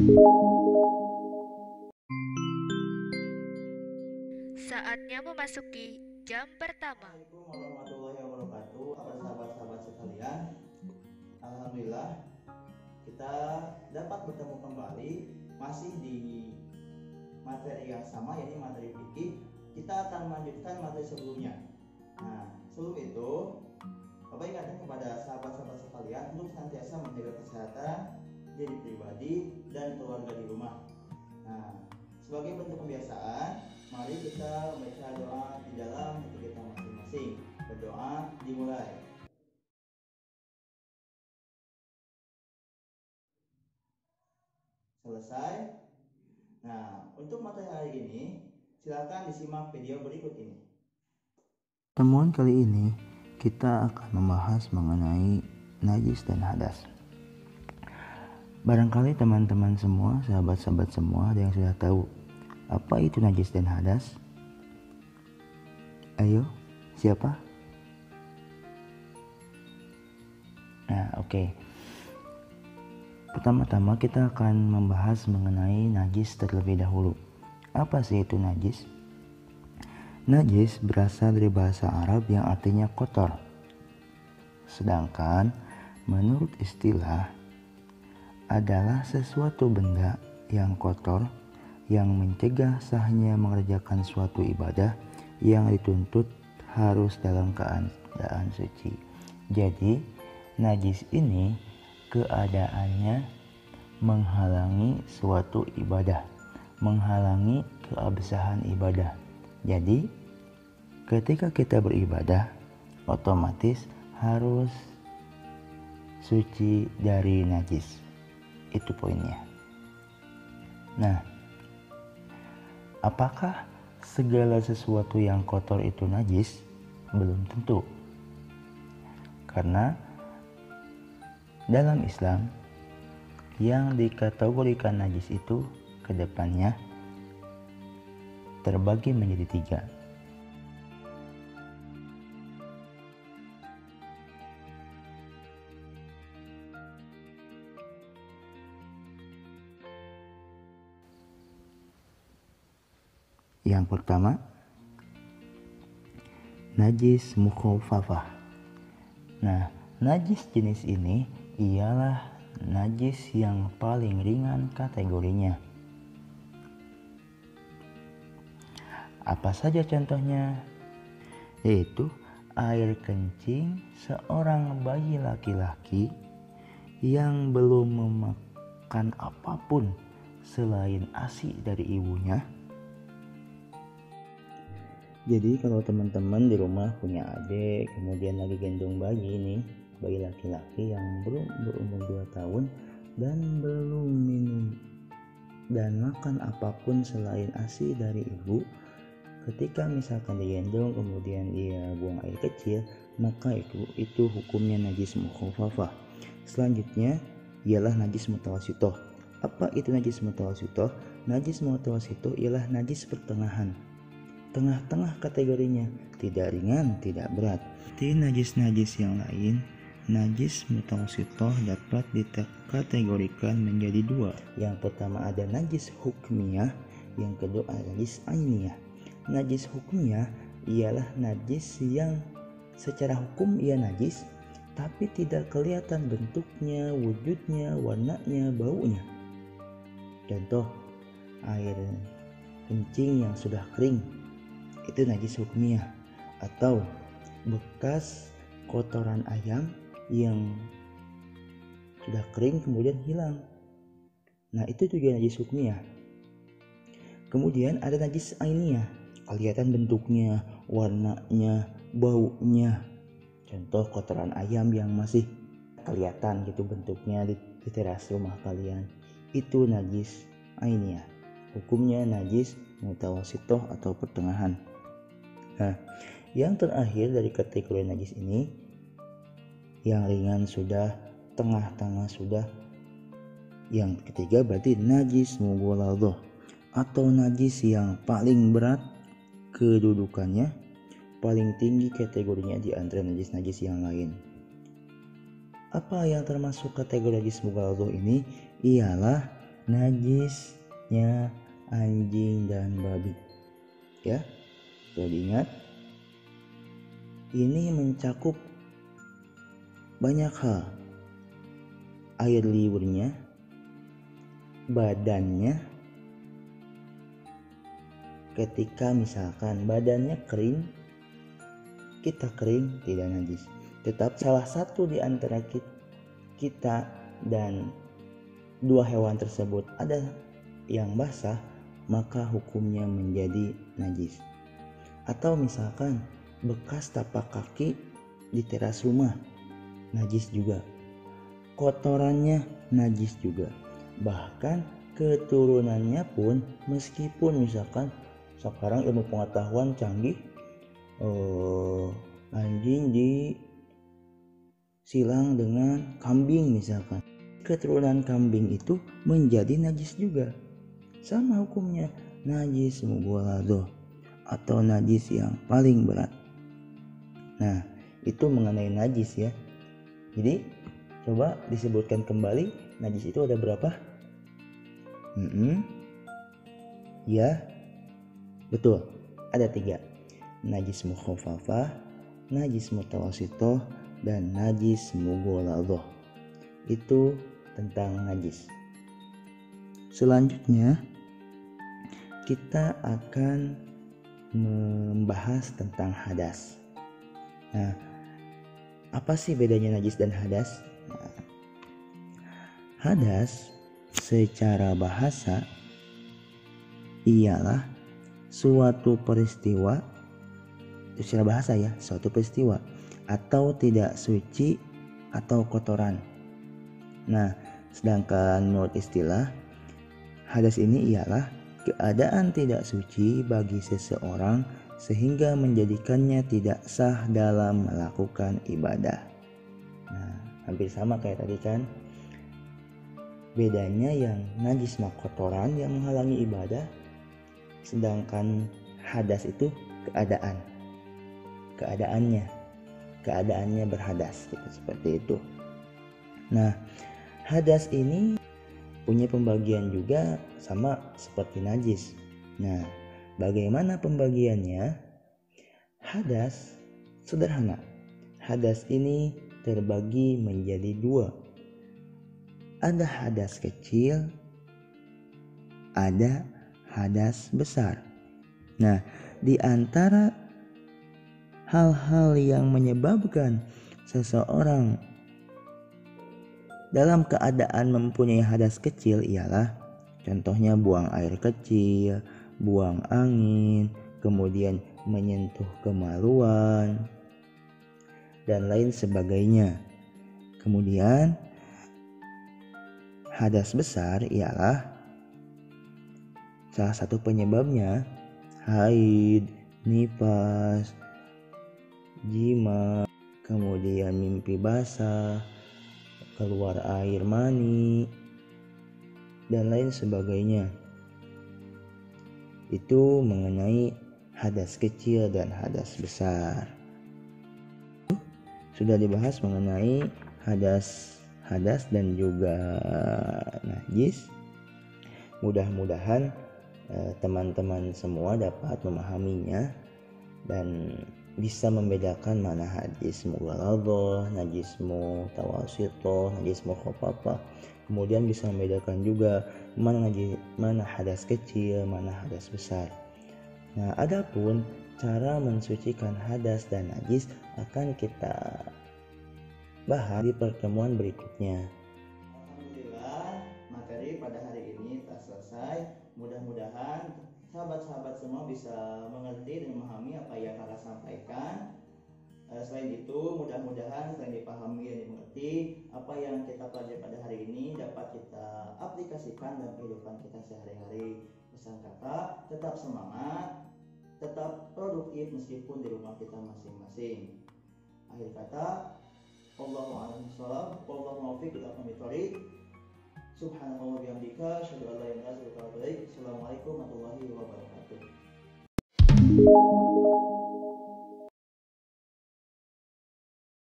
Saatnya memasuki jam pertama. Assalamualaikum warahmatullahi wabarakatuh. Kepada sahabat-sahabat sekalian, alhamdulillah kita dapat bertemu kembali masih di materi yang sama, yaitu materi fikih. Kita akan melanjutkan materi sebelumnya. Nah, sebelum itu, Bapak ingatkan kepada sahabat-sahabat sekalian untuk senantiasa menjaga kesehatan diri pribadi dan keluarga di rumah. Nah, sebagai bentuk kebiasaan, mari kita membaca doa di dalam hati kita masing-masing. Berdoa dimulai. Selesai. Nah, untuk materi hari ini, silakan disimak video berikut ini. Pertemuan kali ini kita akan membahas mengenai najis dan hadas. Barangkali teman-teman semua, sahabat-sahabat semua ada yang sudah tahu apa itu najis dan hadas. Ayo, siapa? Nah, oke. Pertama-tama kita akan membahas mengenai najis terlebih dahulu. Apa sih itu najis? Najis berasal dari bahasa Arab yang artinya kotor. Sedangkan menurut istilah adalah sesuatu benda yang kotor yang mencegah sahnya mengerjakan suatu ibadah yang dituntut harus dalam keadaan suci. Jadi, najis ini keadaannya menghalangi suatu ibadah, menghalangi keabsahan ibadah. Jadi, ketika kita beribadah, otomatis harus suci dari najis. Itu poinnya. Nah, apakah segala sesuatu yang kotor itu najis? Belum tentu. Karena dalam Islam yang dikategorikan najis itu kedepannya terbagi menjadi 3. Yang pertama, najis mukhaffafah. Nah, najis jenis ini ialah najis yang paling ringan kategorinya. Apa saja contohnya? Yaitu air kencing seorang bayi laki-laki yang belum memakan apapun selain ASI dari ibunya. Jadi kalau teman-teman di rumah punya adik kemudian lagi gendong bayi nih, bayi laki-laki yang belum berumur 2 tahun dan belum minum dan makan apapun selain ASI dari ibu, ketika misalkan digendong kemudian dia buang air kecil, maka itu hukumnya najis mukhaffafah. Selanjutnya ialah najis mutawassithah. Apa itu najis mutawassithah? Najis mutawassithah ialah najis pertengahan, tengah-tengah kategorinya, tidak ringan, tidak berat. Di najis-najis yang lain, najis mutawassithah dapat dikategorikan menjadi 2. Yang pertama ada najis hukmiyah, yang kedua ada najis ainiyah. Najis hukmiyah ialah najis yang secara hukum ia najis, tapi tidak kelihatan bentuknya, wujudnya, warnanya, baunya. Contoh, air kencing yang sudah kering, itu najis hukmiyah. Atau bekas kotoran ayam yang sudah kering kemudian hilang, nah itu juga najis hukmiyah. Kemudian ada najis ainiyah, kelihatan bentuknya, warnanya, baunya. Contoh kotoran ayam yang masih kelihatan gitu bentuknya di teras rumah kalian, itu najis ainiyah. Hukumnya najis mutawassithah atau pertengahan. Nah, yang terakhir dari kategori najis ini, yang ringan sudah, tengah-tengah sudah, yang ketiga berarti najis mughalladhah atau najis yang paling berat kedudukannya, paling tinggi kategorinya di antara najis-najis yang lain. Apa yang termasuk kategori najis mughalladhah ini? Ialah najisnya anjing dan babi. Ya, perlu diingat. Ini mencakup banyak hal. Air liurnya, badannya. Ketika misalkan badannya kering, kita kering tidak najis. Tetap salah satu di antara kita dan dua hewan tersebut ada yang basah, maka hukumnya menjadi najis. Atau misalkan bekas tapak kaki di teras rumah, najis juga. Kotorannya najis juga. Bahkan keturunannya pun, meskipun misalkan sekarang ilmu pengetahuan canggih, anjing disilang dengan kambing misalkan, keturunan kambing itu menjadi najis juga. Sama hukumnya, najis mughaladhah atau najis yang paling berat. Nah, itu mengenai najis ya. Jadi coba disebutkan kembali, najis itu ada berapa? Ya, betul, ada 3. Najis mukhaffafah, najis mutawassithah, dan najis mughaladhah. Itu tentang najis. Selanjutnya kita akan membahas tentang hadas. Nah, apa sih bedanya najis dan hadas? Nah, hadas secara bahasa ialah suatu peristiwa, secara bahasa ya, suatu peristiwa atau tidak suci atau kotoran. Nah, sedangkan menurut istilah, hadas ini ialah keadaan tidak suci bagi seseorang sehingga menjadikannya tidak sah dalam melakukan ibadah. Nah, hampir sama kayak tadi kan. Bedanya yang najis mah kotoran yang menghalangi ibadah, sedangkan hadas itu keadaannya berhadas gitu, seperti itu. Nah, hadas ini punya pembagian juga sama seperti najis. Nah, bagaimana pembagiannya? Hadas sederhana. Hadas ini terbagi menjadi 2. Ada hadas kecil, ada hadas besar. Nah, di antara hal-hal yang menyebabkan seseorang dalam keadaan mempunyai hadas kecil ialah contohnya buang air kecil, buang angin, kemudian menyentuh kemaluan, dan lain sebagainya. Kemudian hadas besar ialah salah satu penyebabnya haid, nifas, jima, kemudian mimpi basah, keluar air mani, dan lain sebagainya. Itu mengenai hadas kecil dan hadas besar. Sudah dibahas mengenai hadas dan juga najis. Mudah-mudahan teman-teman semua dapat memahaminya dan bisa membedakan mana najis mughaladhah, najis mutawassithah, najis mukhaffafah. Kemudian bisa membedakan juga mana hadas kecil, mana hadas besar. Nah, adapun cara mensucikan hadas dan najis akan kita bahas di pertemuan berikutnya. Alhamdulillah, materi pada hari ini telah selesai. Mudah-mudahan sahabat-sahabat semua bisa mengerti dan memahami apa yang Kakak sampaikan. Selain itu, mudah-mudahan selain dipahami dan dimengerti, apa yang kita pelajari pada hari ini dapat kita aplikasikan dalam kehidupan kita sehari-hari. Pesan Kakak, tetap semangat, tetap produktif meskipun di rumah kita masing-masing. Akhir kata, Allahu a'lam bishawab, wallahu muwaffiq ila aqwamit thoriq. Subhanallah wa bihamdika, asyhadu an la ilaha illa anta, astaghfiruka wa atubu ilaik. Assalamualaikum warahmatullahi wabarakatuh.